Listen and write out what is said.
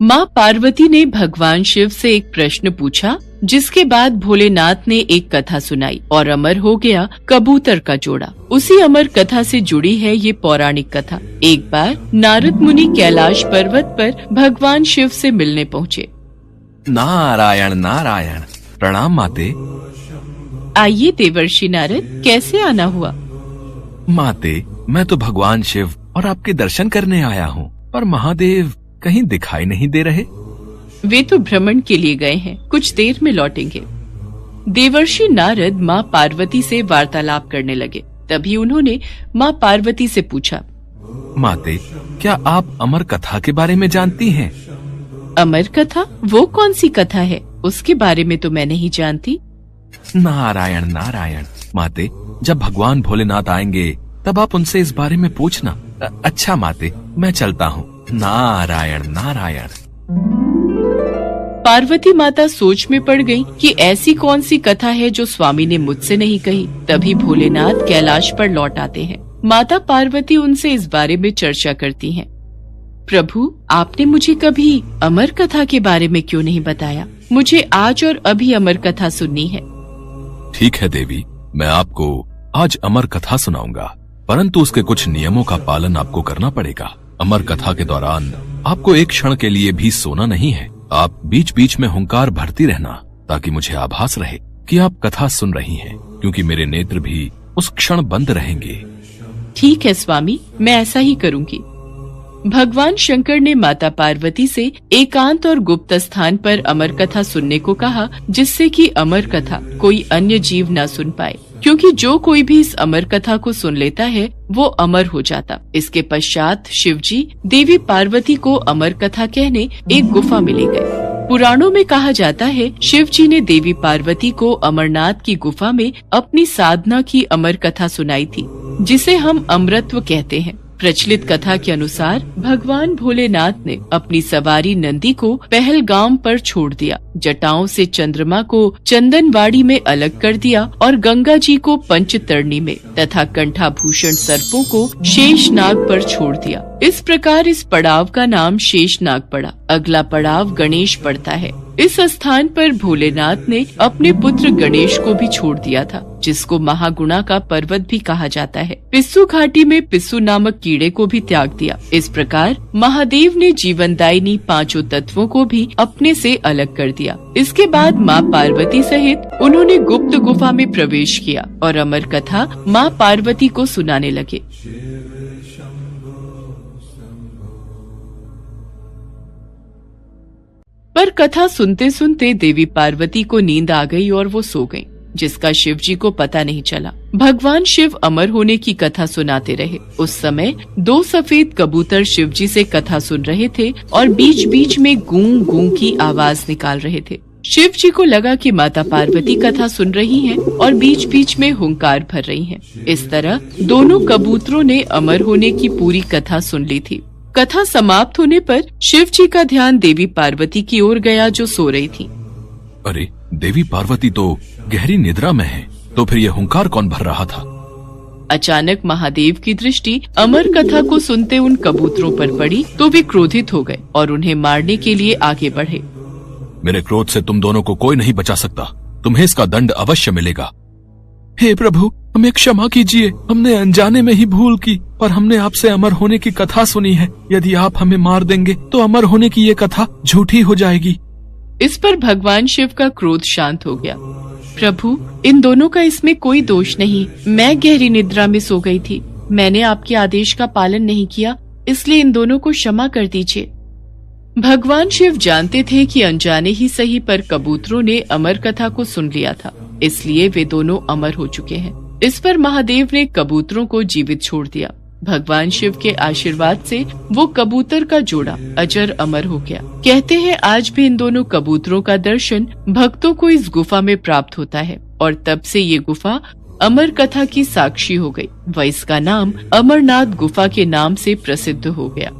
माँ पार्वती ने भगवान शिव से एक प्रश्न पूछा, जिसके बाद भोलेनाथ ने एक कथा सुनाई और अमर हो गया कबूतर का जोड़ा। उसी अमर कथा से जुड़ी है ये पौराणिक कथा। एक बार नारद मुनि कैलाश पर्वत पर भगवान शिव से मिलने पहुँचे। नारायण नारायण, प्रणाम माते। आइए देवर्षि नारद, कैसे आना हुआ? माते, मैं तो भगवान शिव और आपके दर्शन करने आया हूँ, पर महादेव कहीं दिखाई नहीं दे रहे। वे तो भ्रमण के लिए गए हैं, कुछ देर में लौटेंगे। देवर्षि नारद माँ पार्वती से वार्तालाप करने लगे। तभी उन्होंने माँ पार्वती से पूछा, माते, क्या आप अमर कथा के बारे में जानती हैं? अमर कथा? वो कौन सी कथा है? उसके बारे में तो मैं नहीं जानती। नारायण नारायण, माते, जब भगवान भोलेनाथ आएंगे तब आप उनसे इस बारे में पूछना। अच्छा माते, मैं चलता हूँ। नारायण नारायण। पार्वती माता सोच में पड़ गई कि ऐसी कौन सी कथा है जो स्वामी ने मुझसे नहीं कही। तभी भोलेनाथ कैलाश पर लौट आते हैं। माता पार्वती उनसे इस बारे में चर्चा करती हैं। प्रभु, आपने मुझे कभी अमर कथा के बारे में क्यों नहीं बताया? मुझे आज और अभी अमर कथा सुननी है। ठीक है देवी, मैं आपको आज अमर कथा सुनाऊंगा, परंतु उसके कुछ नियमों का पालन आपको करना पड़ेगा। अमर कथा के दौरान आपको एक क्षण के लिए भी सोना नहीं है। आप बीच बीच में हुंकार भरती रहना, ताकि मुझे आभास रहे कि आप कथा सुन रही हैं, क्योंकि मेरे नेत्र भी उस क्षण बंद रहेंगे। ठीक है स्वामी, मैं ऐसा ही करूंगी। भगवान शंकर ने माता पार्वती से एकांत और गुप्त स्थान पर अमर कथा सुनने को कहा, जिससे कि अमर कथा कोई अन्य जीव न सुन पाए, क्योंकि जो कोई भी इस अमर कथा को सुन लेता है वो अमर हो जाता। इसके पश्चात शिवजी देवी पार्वती को अमर कथा कहने एक गुफा में ले गए। पुराणों में कहा जाता है, शिवजी ने देवी पार्वती को अमरनाथ की गुफा में अपनी साधना की अमर कथा सुनाई थी, जिसे हम अमृतत्व कहते हैं। प्रचलित कथा के अनुसार भगवान भोलेनाथ ने अपनी सवारी नंदी को पहलगाम पर छोड़ दिया, जटाओं से चंद्रमा को चंदनवाड़ी में अलग कर दिया और गंगा जी को पंचतरणी में तथा कंठाभूषण सर्पों को शेषनाग पर छोड़ दिया। इस प्रकार इस पड़ाव का नाम शेषनाग पड़ा। अगला पड़ाव गणेश पड़ता है। इस स्थान पर भोलेनाथ ने अपने पुत्र गणेश को भी छोड़ दिया था, जिसको महागुणा का पर्वत भी कहा जाता है। पिस्सू घाटी में पिस्सू नामक कीड़े को भी त्याग दिया। इस प्रकार महादेव ने जीवनदायिनी पांचों तत्वों को भी अपने से अलग कर दिया। इसके बाद माँ पार्वती सहित उन्होंने गुप्त गुफा में प्रवेश किया और अमर कथा माँ पार्वती को सुनाने लगे। पर कथा सुनते सुनते देवी पार्वती को नींद आ गई और वो सो गईं, जिसका शिवजी को पता नहीं चला। भगवान शिव अमर होने की कथा सुनाते रहे। उस समय 2 सफेद कबूतर शिवजी से कथा सुन रहे थे और बीच बीच में गूं गूं की आवाज निकाल रहे थे। शिवजी को लगा कि माता पार्वती कथा सुन रही हैं और बीच बीच में हुंकार भर रही हैं। इस तरह दोनों कबूतरों ने अमर होने की पूरी कथा सुन ली थी। कथा समाप्त होने पर शिवजी का ध्यान देवी पार्वती की ओर गया, जो सो रही थी। अरे, देवी पार्वती तो गहरी निद्रा में है, तो फिर ये हुंकार कौन भर रहा था? अचानक महादेव की दृष्टि अमर कथा को सुनते उन कबूतरों पर पड़ी, तो वे क्रोधित हो गए और उन्हें मारने के लिए आगे बढ़े। मेरे क्रोध से तुम दोनों को कोई नहीं बचा सकता। तुम्हें इसका दंड अवश्य मिलेगा। हे प्रभु, हमें क्षमा कीजिए। हमने अनजाने में ही भूल की, पर हमने आपसे अमर होने की कथा सुनी है। यदि आप हमें मार देंगे तो अमर होने की ये कथा झूठी हो जाएगी। इस पर भगवान शिव का क्रोध शांत हो गया। प्रभु, इन दोनों का इसमें कोई दोष नहीं। मैं गहरी निद्रा में सो गई थी। मैंने आपके आदेश का पालन नहीं किया, इसलिए इन दोनों को क्षमा कर दीजिए। भगवान शिव जानते थे कि अनजाने ही सही पर कबूतरों ने अमर कथा को सुन लिया था, इसलिए वे दोनों अमर हो चुके हैं। इस पर महादेव ने कबूतरों को जीवित छोड़ दिया। भगवान शिव के आशीर्वाद से वो कबूतर का जोड़ा अजर अमर हो गया। कहते हैं आज भी इन दोनों कबूतरों का दर्शन भक्तों को इस गुफा में प्राप्त होता है और तब से ये गुफा अमर कथा की साक्षी हो गई व इसका नाम अमरनाथ गुफा के नाम से प्रसिद्ध हो गया।